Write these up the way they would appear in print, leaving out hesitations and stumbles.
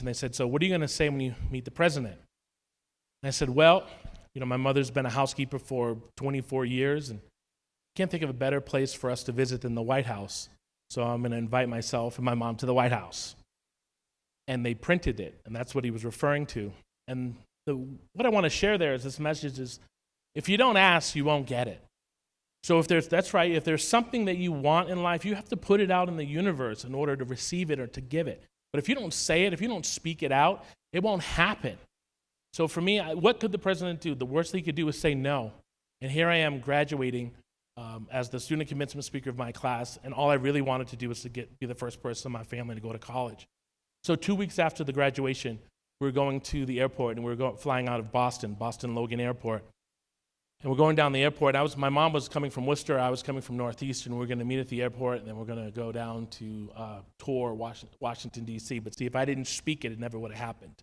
and they said, so what are you going to say when you meet the president? And I said, well, my mother's been a housekeeper for 24 years, and can't think of a better place for us to visit than the White House. So I'm going to invite myself and my mom to the White House. And they printed it, and that's what he was referring to. And what I want to share there is this message is, if you don't ask, you won't get it. So if there's something that you want in life, you have to put it out in the universe in order to receive it or to give it. But if you don't say it, if you don't speak it out, it won't happen. So for me, what could the president do? The worst he could do is say no. And here I am graduating as the student commencement speaker of my class, and all I really wanted to do was to be the first person in my family to go to college. So 2 weeks after the graduation, we were going to the airport, and we were flying out of Boston Logan Airport. And we're going down the airport. My mom was coming from Worcester, I was coming from Northeast, and we were going to meet at the airport, and then we're going to go down to tour Washington, D.C. But see, if I didn't speak it, it never would have happened.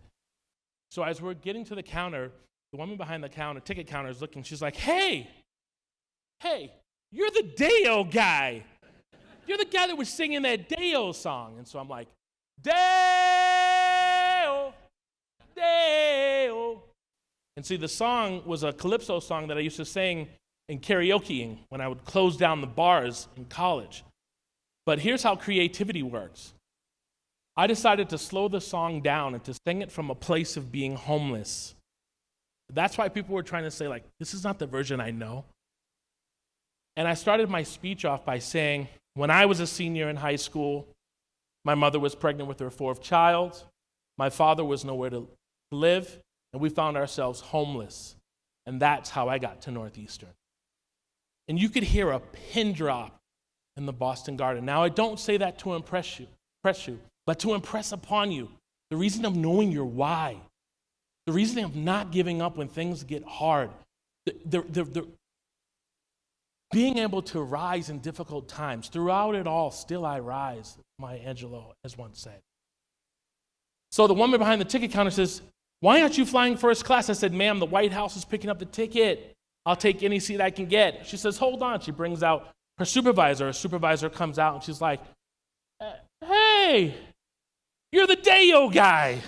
So as we're getting to the counter, the woman behind the counter, ticket counter, is looking. She's like, hey, you're the Deo guy. You're the guy that was singing that Deo song. And so I'm like, Deo, Deo. And see, the song was a calypso song that I used to sing in karaokeing when I would close down the bars in college. But here's how creativity works. I decided to slow the song down and to sing it from a place of being homeless. That's why people were trying to say, this is not the version I know. And I started my speech off by saying, when I was a senior in high school, my mother was pregnant with her fourth child. My father was nowhere to live, and we found ourselves homeless. And that's how I got to Northeastern. And you could hear a pin drop in the Boston Garden. Now, I don't say that to impress you, but to impress upon you the reason of knowing your why, the reason of not giving up when things get hard, being able to rise in difficult times. Throughout it all, still I rise, Maya Angelou has once said. So the woman behind the ticket counter says, why aren't you flying first class? I said, ma'am, the White House is picking up the ticket. I'll take any seat I can get. She says, hold on. She brings out her supervisor. Her supervisor comes out, and she's like, hey, you're the Deo guy.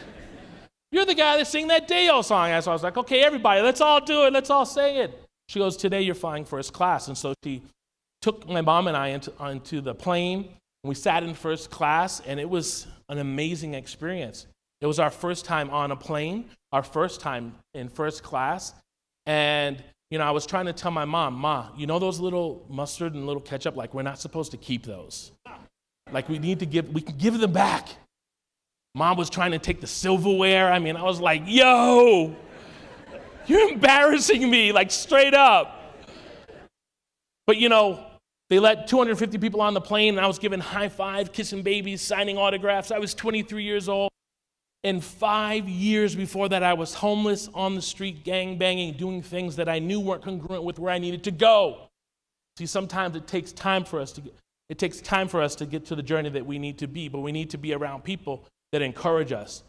You're the guy that sang that Deo song. So I was like, okay, everybody, let's all do it. Let's all say it. She goes, today you're flying first class. And so she took my mom and I onto the plane, and we sat in first class, and it was an amazing experience. It was our first time on a plane, our first time in first class. And, I was trying to tell my mom, Ma, those little mustard and little ketchup, we're not supposed to keep those. We can give them back. Mom was trying to take the silverware. I was like, yo, you're embarrassing me, straight up. But, they let 250 people on the plane, and I was giving high five, kissing babies, signing autographs. I was 23 years old. And 5 years before that, I was homeless, on the street, gang banging, doing things that I knew weren't congruent with where I needed to go. See, sometimes it takes time for us to get to the journey that we need to be, but we need to be around people that encourage us.